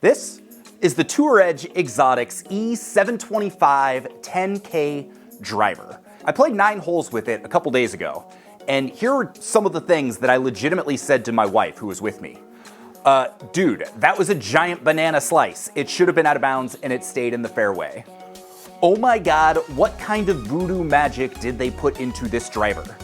This is the Tour Edge Exotics E725 10K Driver. I played 9 holes with it a couple days ago, and here are some of the things that I legitimately said to my wife who was with me. Dude, that was a giant banana slice. It should have been out of bounds and it stayed in the fairway. Oh my God, what kind of voodoo magic did they put into this driver?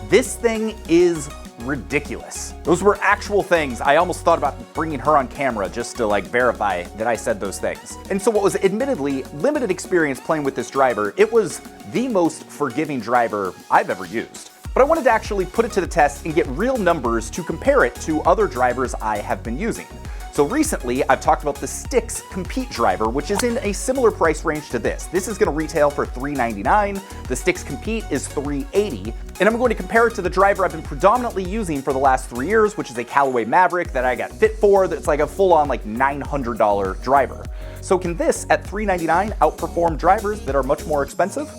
This thing is ridiculous. Those were actual things. I almost thought about bringing her on camera just to verify that I said those things. And so what was admittedly limited experience playing with this driver, it was the most forgiving driver I've ever used. But I wanted to actually put it to the test and get real numbers to compare it to other drivers I have been using. So recently, I've talked about the Stix Compete driver, which is in a similar price range to this. This is gonna retail for $399, the Stix Compete is $380, and I'm going to compare it to the driver I've been predominantly using for the last 3 years, which is a Callaway Mavrik that I got fit for, that's like a full-on $900 driver. So can this, at $399, outperform drivers that are much more expensive?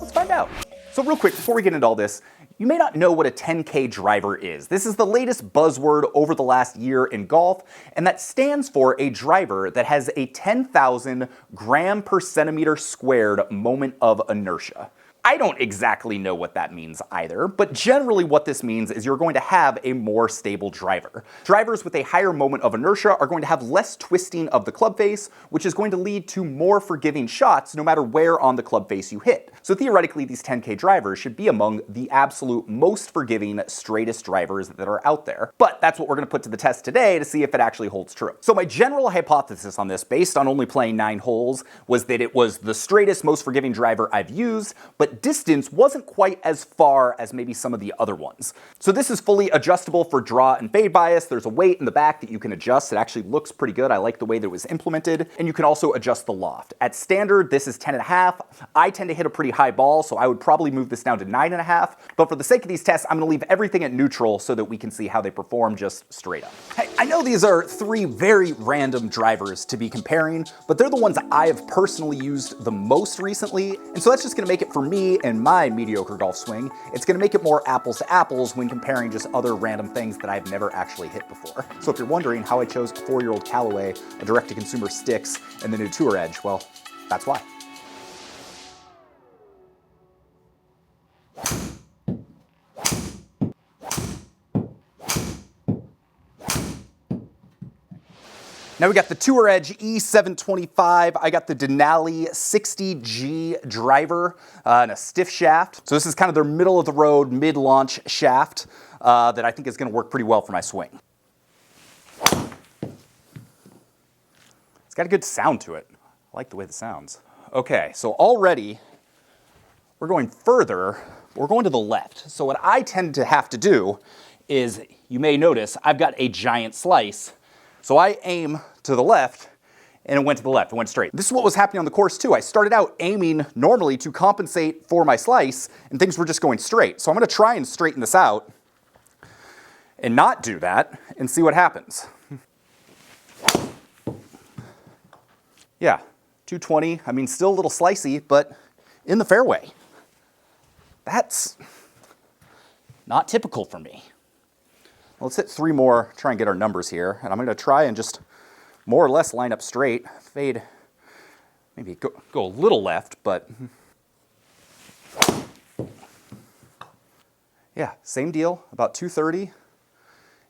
Let's find out. So real quick, before we get into all this, you may not know what a 10K driver is. This is the latest buzzword over the last year in golf, and that stands for a driver that has a 10,000 gram per centimeter squared moment of inertia. I don't exactly know what that means either, but generally what this means is you're going to have a more stable driver. Drivers with a higher moment of inertia are going to have less twisting of the club face, which is going to lead to more forgiving shots no matter where on the club face you hit. So theoretically, these 10K drivers should be among the absolute most forgiving, straightest drivers that are out there. But that's what we're going to put to the test today to see if it actually holds true. So my general hypothesis on this, based on only playing 9 holes, was that it was the straightest, most forgiving driver I've used, but distance wasn't quite as far as maybe some of the other ones. So this is fully adjustable for draw and fade bias. There's a weight in the back that you can adjust. It actually looks pretty good. I like the way that it was implemented. And you can also adjust the loft. At standard, this is 10.5. I tend to hit a pretty high ball, so I would probably move this down to 9.5. But for the sake of these tests, I'm gonna leave everything at neutral so that we can see how they perform just straight up. Hey, I know these are 3 very random drivers to be comparing, but they're the ones I have personally used the most recently. And so that's just gonna make it for me and my mediocre golf swing. It's gonna make it more apples to apples when comparing just other random things that I've never actually hit before. So if you're wondering how I chose a 4-year-old Callaway, a direct-to-consumer Stix, and the new Tour Edge, well, that's why. Now we got the Tour Edge E725. I got the Denali 60G driver and a stiff shaft. So this is kind of their middle of the road, mid-launch shaft that I think is gonna work pretty well for my swing. It's got a good sound to it. I like the way it sounds. Okay, so already we're going further. We're going to the left. So what I tend to have to do is, you may notice, I've got a giant slice. So I aim to the left, and it went to the left, it went straight. This is what was happening on the course too. I started out aiming normally to compensate for my slice, and things were just going straight. So I'm gonna try and straighten this out, and not do that, and see what happens. Yeah, 220, I mean, still a little slicey, but in the fairway. That's not typical for me. Let's hit 3 more, try and get our numbers here. And I'm gonna try and just more or less line up straight. Fade, maybe go a little left, but yeah, same deal, about 230.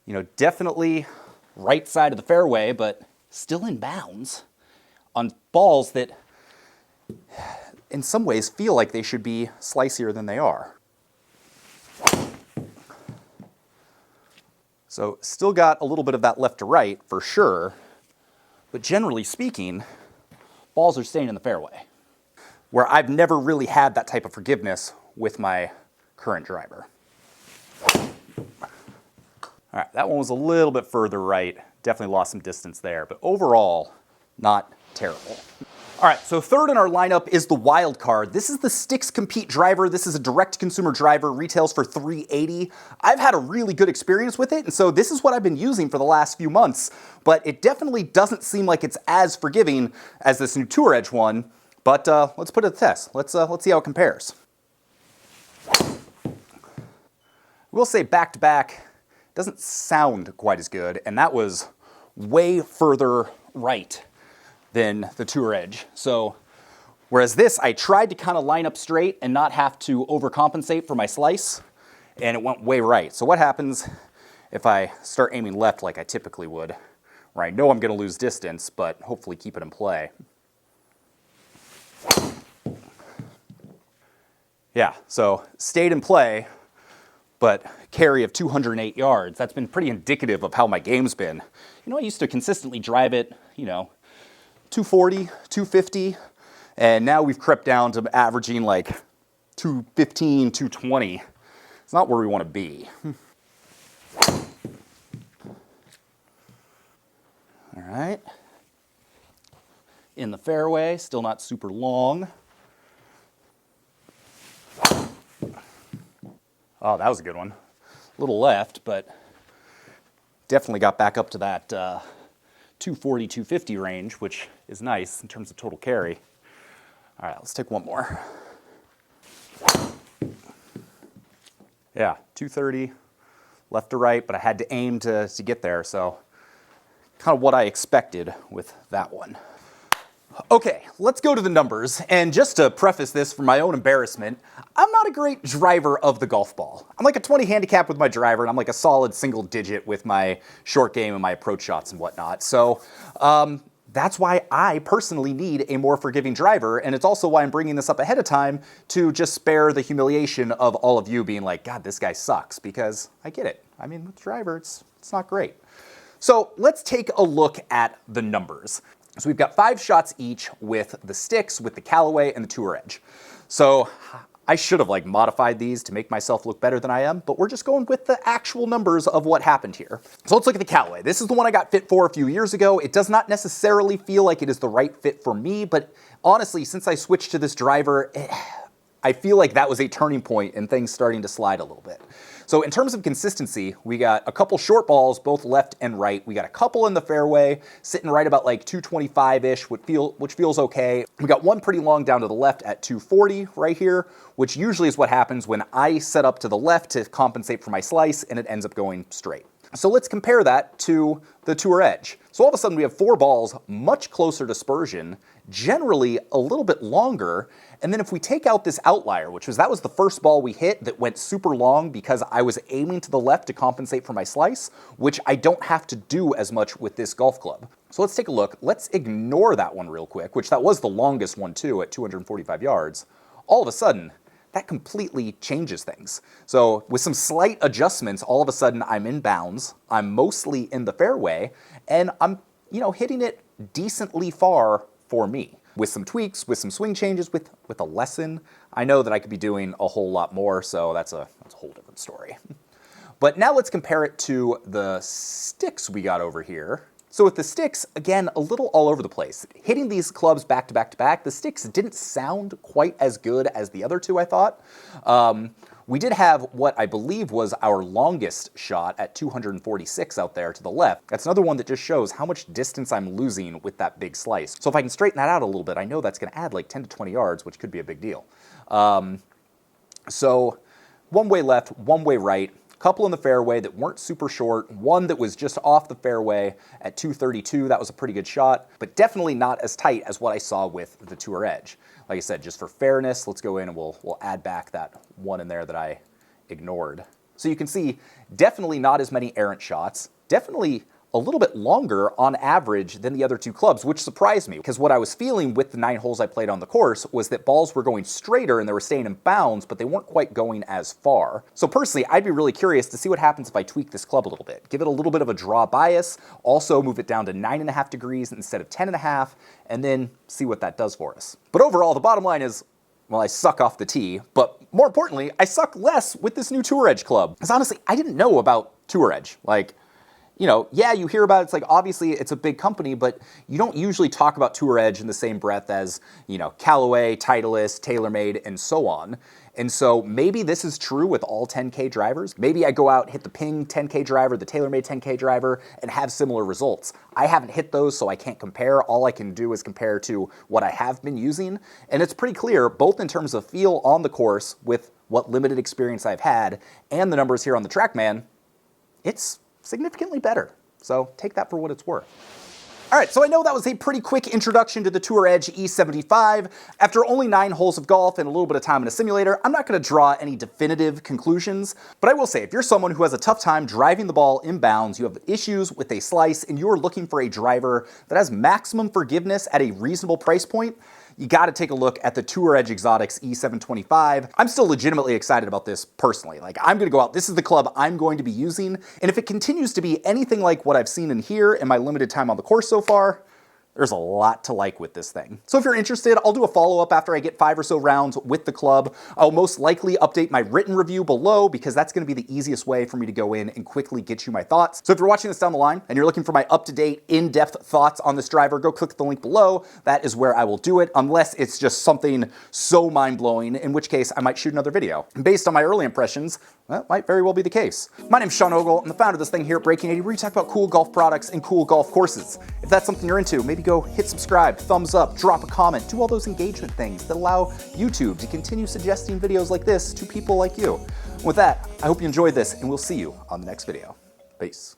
You know, definitely right side of the fairway, but still in bounds on balls that in some ways feel like they should be slicier than they are. So still got a little bit of that left to right for sure, but generally speaking, balls are staying in the fairway, where I've never really had that type of forgiveness with my current driver. All right, that one was a little bit further right, definitely lost some distance there, but overall, not terrible. All right, so third in our lineup is the wild card. This is the Stix Compete driver. This is a direct-to-consumer driver, retails for $380. I've had a really good experience with it, and so this is what I've been using for the last few months, but it definitely doesn't seem like it's as forgiving as this new Tour Edge one, but let's put it to the test. Let's see how it compares. We'll say back-to-back doesn't sound quite as good, and that was way further right than the Tour Edge. So whereas this, I tried to kind of line up straight and not have to overcompensate for my slice, and it went way right. So what happens if I start aiming left like I typically would, where I know I'm going to lose distance, but hopefully keep it in play? Yeah, so stayed in play, but carry of 208 yards. That's been pretty indicative of how my game's been. You know, I used to consistently drive it, 240, 250, and now we've crept down to averaging like 215, 220. It's not where we want to be. All right. In the fairway, still not super long. Oh, that was a good one. A little left, but definitely got back up to that 240, 250 range, which is nice in terms of total carry. All right, let's take one more. Yeah, 230, left to right, but I had to aim to get there, so kind of what I expected with that one. Okay, let's go to the numbers, and just to preface this for my own embarrassment, I'm not a great driver of the golf ball. I'm like a 20 handicap with my driver, and I'm like a solid single digit with my short game and my approach shots and whatnot. So that's why I personally need a more forgiving driver, and it's also why I'm bringing this up ahead of time to just spare the humiliation of all of you being like, God, this guy sucks, because I get it. I mean, with the driver, it's not great. So let's take a look at the numbers. So we've got 5 shots each with the Stix, with the Callaway, and the Tour Edge. So I should have modified these to make myself look better than I am, but we're just going with the actual numbers of what happened here. So let's look at the Callaway. This is the one I got fit for a few years ago. It does not necessarily feel like it is the right fit for me, but honestly, since I switched to this driver, I feel like that was a turning point and things starting to slide a little bit. So in terms of consistency, we got a couple short balls, both left and right. We got a couple in the fairway, sitting right about 225-ish, which feels okay. We got one pretty long down to the left at 240 right here, which usually is what happens when I set up to the left to compensate for my slice, and it ends up going straight. So let's compare that to the Tour Edge. So all of a sudden we have 4 balls much closer dispersion, generally a little bit longer, and then if we take out this outlier, that was the first ball we hit that went super long because I was aiming to the left to compensate for my slice, which I don't have to do as much with this golf club. So let's take a look. Let's ignore that one real quick, which that was the longest one too at 245 yards. All of a sudden, that completely changes things. So with some slight adjustments, all of a sudden I'm in bounds, I'm mostly in the fairway, and I'm, hitting it decently far for me. With some tweaks, with some swing changes, with a lesson, I know that I could be doing a whole lot more, so that's a whole different story. But now let's compare it to the Stix we got over here. So with the Stix, again, a little all over the place. Hitting these clubs back to back to back, the Stix didn't sound quite as good as the other two, I thought. We did have what I believe was our longest shot at 246 out there to the left. That's another one that just shows how much distance I'm losing with that big slice. So if I can straighten that out a little bit, I know that's going to add 10 to 20 yards, which could be a big deal. So one way left, one way right. Couple in the fairway that weren't super short, one that was just off the fairway at 232. That was a pretty good shot, but definitely not as tight as what I saw with the Tour Edge. Like I said, just for fairness, let's go in and we'll add back that one in there that I ignored. So you can see definitely not as many errant shots, definitely a little bit longer on average than the other two clubs, which surprised me because what I was feeling with the 9 holes I played on the course was that balls were going straighter and they were staying in bounds, but they weren't quite going as far. So personally, I'd be really curious to see what happens if I tweak this club a little bit, give it a little bit of a draw bias, also move it down to 9.5 degrees instead of 10.5, and then see what that does for us. But overall, the bottom line is, well, I suck off the tee, but more importantly, I suck less with this new Tour Edge club. Because honestly, I didn't know about Tour Edge. Yeah, you hear about it, it's obviously it's a big company, but you don't usually talk about Tour Edge in the same breath as, Callaway, Titleist, TaylorMade, and so on. And so maybe this is true with all 10K drivers. Maybe I go out, hit the Ping 10K driver, the TaylorMade 10K driver, and have similar results. I haven't hit those, so I can't compare. All I can do is compare to what I have been using. And it's pretty clear, both in terms of feel on the course with what limited experience I've had, and the numbers here on the TrackMan, it's significantly better. So take that for what it's worth. All right, so I know that was a pretty quick introduction to the Tour Edge E75. After only 9 holes of golf and a little bit of time in a simulator, I'm not going to draw any definitive conclusions, but I will say if you're someone who has a tough time driving the ball inbounds, you have issues with a slice, and you're looking for a driver that has maximum forgiveness at a reasonable price point, you got to take a look at the Tour Edge Exotics E725. I'm still legitimately excited about this personally. Like, I'm going to go out, this is the club I'm going to be using, and if it continues to be anything like what I've seen in here in my limited time on the course so far, there's a lot to like with this thing. So if you're interested, I'll do a follow-up after I get 5 or so rounds with the club. I'll most likely update my written review below because that's gonna be the easiest way for me to go in and quickly get you my thoughts. So if you're watching this down the line and you're looking for my up-to-date, in-depth thoughts on this driver, go click the link below. That is where I will do it, unless it's just something so mind-blowing, in which case I might shoot another video. And based on my early impressions, that might very well be the case. My name's Sean Ogle. I'm the founder of this thing here at Breaking 80, where we talk about cool golf products and cool golf courses. If that's something you're into, maybe go hit subscribe, thumbs up, drop a comment, do all those engagement things that allow YouTube to continue suggesting videos like this to people like you. With that, I hope you enjoyed this, and we'll see you on the next video. Peace.